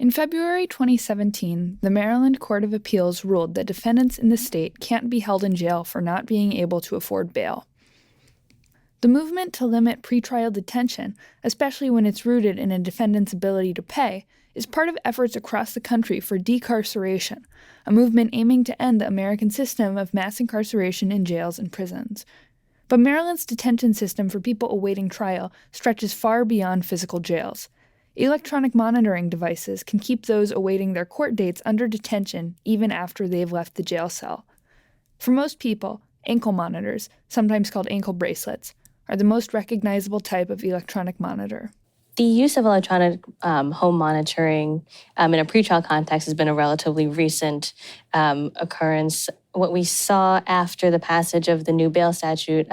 In February 2017, the Maryland Court of Appeals ruled that defendants in the state can't be held in jail for not being able to afford bail. The movement to limit pretrial detention, especially when it's rooted in a defendant's ability to pay, is part of efforts across the country for decarceration, a movement aiming to end the American system of mass incarceration in jails and prisons. But Maryland's detention system for people awaiting trial stretches far beyond physical jails. Electronic monitoring devices can keep those awaiting their court dates under detention even after they've left the jail cell. For most people, ankle monitors, sometimes called ankle bracelets, are the most recognizable type of electronic monitor. The use of electronic home monitoring in a pretrial context has been a relatively recent occurrence. What we saw after the passage of the new bail statute,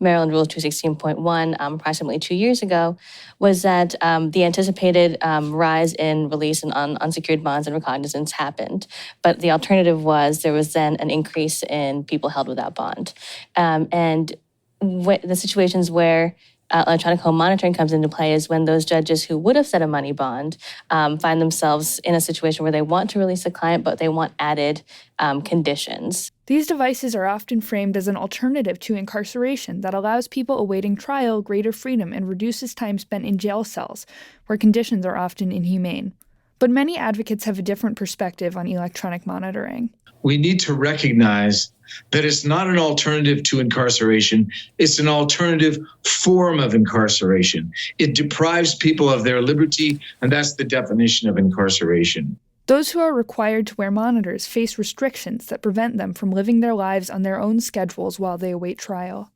Maryland Rule 216.1, approximately 2 years ago, was that the anticipated rise in release and on unsecured bonds and recognizance happened. But the alternative was there was then an increase in people held without bond. And the situations where electronic home monitoring comes into play is when those judges who would have set a money bond find themselves in a situation where they want to release a client, but they want added conditions. These devices are often framed as an alternative to incarceration that allows people awaiting trial greater freedom and reduces time spent in jail cells, where conditions are often inhumane. But many advocates have a different perspective on electronic monitoring. We need to recognize that it's not an alternative to incarceration. It's an alternative form of incarceration. It deprives people of their liberty, and that's the definition of incarceration. Those who are required to wear monitors face restrictions that prevent them from living their lives on their own schedules while they await trial.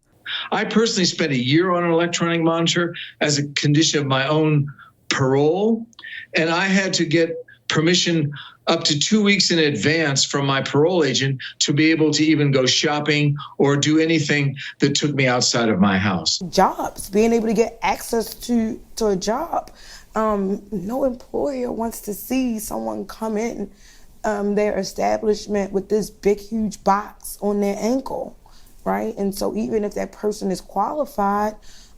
I personally spent a year on an electronic monitor as a condition of my own parole, and I had to get permission up to 2 weeks in advance from my parole agent to be able to even go shopping or do anything that took me outside of my house. Jobs, being able to get access to a job. No employer wants to see someone come in their establishment with this big, huge box on their ankle, right? And so even if that person is qualified,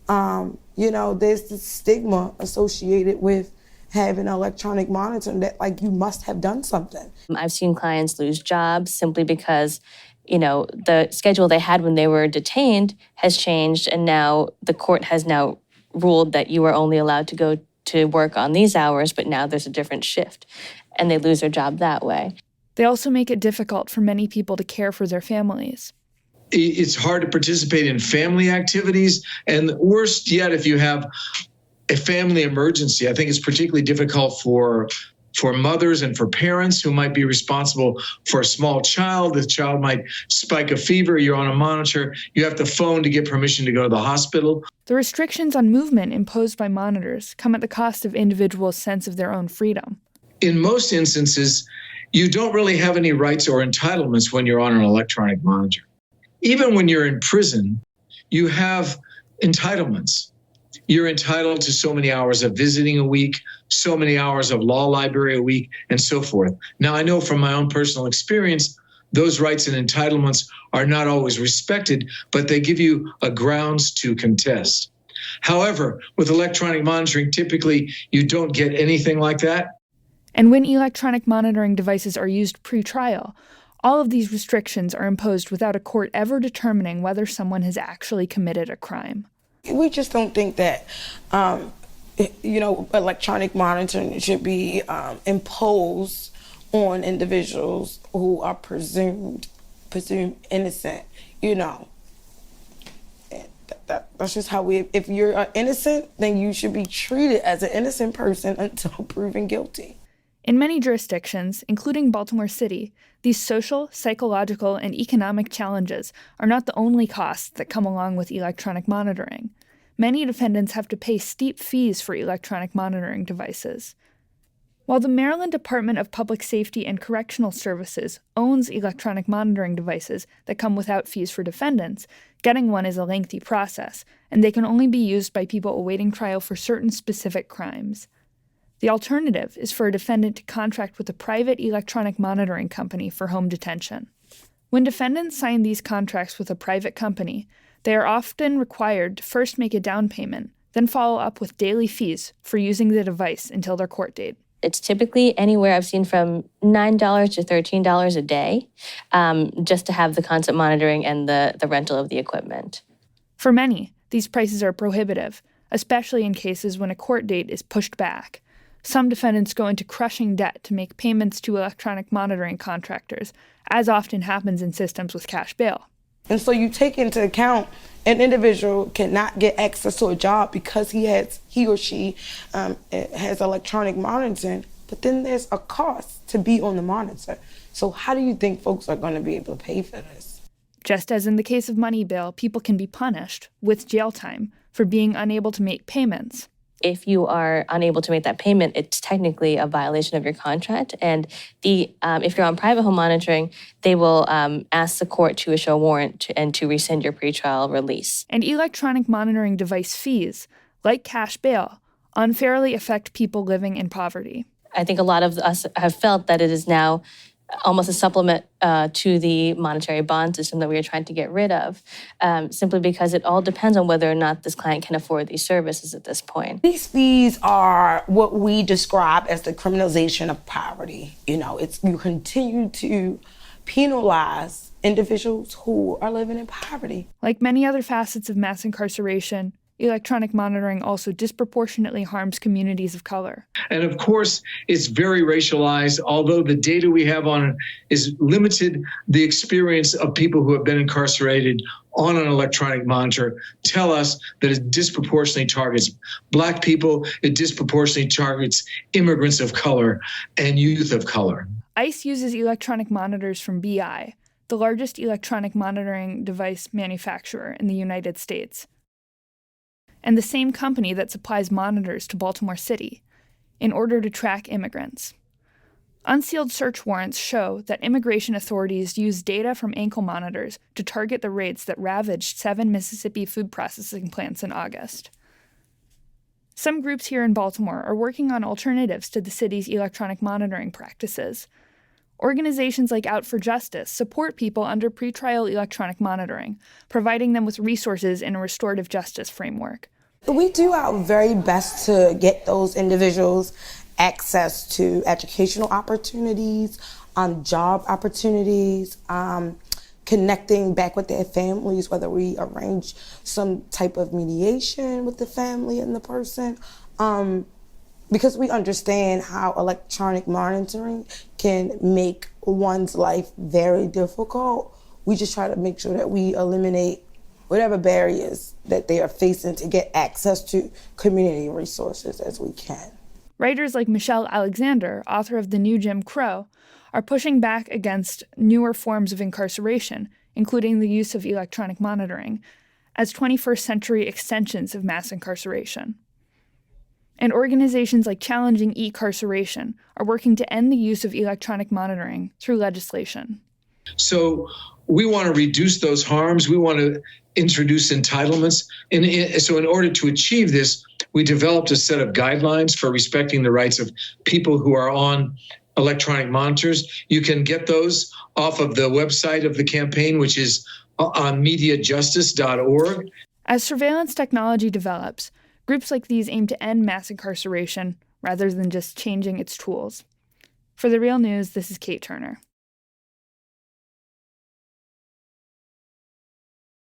there's this stigma associated with having electronic monitoring that, like, you must have done something. I've seen clients lose jobs simply because, the schedule they had when they were detained has changed, and now the court has now ruled that you are only allowed to go to work on these hours, but now there's a different shift, and they lose their job that way. They also make it difficult for many people to care for their families. It's hard to participate in family activities, and worst yet, if you have a family emergency, I think it's particularly difficult for mothers and for parents who might be responsible for a small child. The child might spike a fever, you're on a monitor, you have to phone to get permission to go to the hospital. The restrictions on movement imposed by monitors come at the cost of individuals' sense of their own freedom. In most instances, you don't really have any rights or entitlements when you're on an electronic monitor. Even when you're in prison, you have entitlements. You're entitled to so many hours of visiting a week, so many hours of law library a week, and so forth. Now, I know from my own personal experience, those rights and entitlements are not always respected, but they give you a grounds to contest. However, with electronic monitoring, typically you don't get anything like that. And when electronic monitoring devices are used pre-trial, all of these restrictions are imposed without a court ever determining whether someone has actually committed a crime. We just don't think that, electronic monitoring should be imposed on individuals who are presumed innocent, That's just how if you're innocent, then you should be treated as an innocent person until proven guilty. In many jurisdictions, including Baltimore City, these social, psychological, and economic challenges are not the only costs that come along with electronic monitoring. Many defendants have to pay steep fees for electronic monitoring devices. While the Maryland Department of Public Safety and Correctional Services owns electronic monitoring devices that come without fees for defendants, getting one is a lengthy process, and they can only be used by people awaiting trial for certain specific crimes. The alternative is for a defendant to contract with a private electronic monitoring company for home detention. When defendants sign these contracts with a private company, they are often required to first make a down payment, then follow up with daily fees for using the device until their court date. It's typically anywhere I've seen from $9 to $13 a day, just to have the constant monitoring and the rental of the equipment. For many, these prices are prohibitive, especially in cases when a court date is pushed back. Some defendants go into crushing debt to make payments to electronic monitoring contractors, as often happens in systems with cash bail. And so you take into account an individual cannot get access to a job because he or she has electronic monitoring, but then there's a cost to be on the monitor. So how do you think folks are going to be able to pay for this? Just as in the case of money bail, people can be punished with jail time for being unable to make payments. If you are unable to make that payment, it's technically a violation of your contract. And if you're on private home monitoring, they will ask the court to issue a warrant and to rescind your pretrial release. And electronic monitoring device fees, like cash bail, unfairly affect people living in poverty. I think a lot of us have felt that it is now almost a supplement to the monetary bond system that we are trying to get rid of, simply because it all depends on whether or not this client can afford these services at this point. These fees are what we describe as the criminalization of poverty. You continue to penalize individuals who are living in poverty. Like many other facets of mass incarceration, electronic monitoring also disproportionately harms communities of color. And of course, it's very racialized. Although the data we have on it is limited, the experience of people who have been incarcerated on an electronic monitor tell us that it disproportionately targets Black people, it disproportionately targets immigrants of color and youth of color. ICE uses electronic monitors from BI, the largest electronic monitoring device manufacturer in the United States, and the same company that supplies monitors to Baltimore City, in order to track immigrants. Unsealed search warrants show that immigration authorities used data from ankle monitors to target the raids that ravaged 7 Mississippi food processing plants in August. Some groups here in Baltimore are working on alternatives to the city's electronic monitoring practices. Organizations like Out for Justice support people under pretrial electronic monitoring, providing them with resources in a restorative justice framework. We do our very best to get those individuals access to educational opportunities, job opportunities, connecting back with their families, whether we arrange some type of mediation with the family and the person. Because we understand how electronic monitoring can make one's life very difficult, we just try to make sure that we eliminate whatever barriers that they are facing to get access to community resources as we can. Writers like Michelle Alexander, author of The New Jim Crow, are pushing back against newer forms of incarceration, including the use of electronic monitoring, as 21st century extensions of mass incarceration. And organizations like Challenging E-Carceration are working to end the use of electronic monitoring through legislation. So we want to reduce those harms. We want to introduce entitlements. So in order to achieve this, we developed a set of guidelines for respecting the rights of people who are on electronic monitors. You can get those off of the website of the campaign, which is on mediajustice.org. As surveillance technology develops, groups like these aim to end mass incarceration rather than just changing its tools. For The Real News, this is Kate Turner.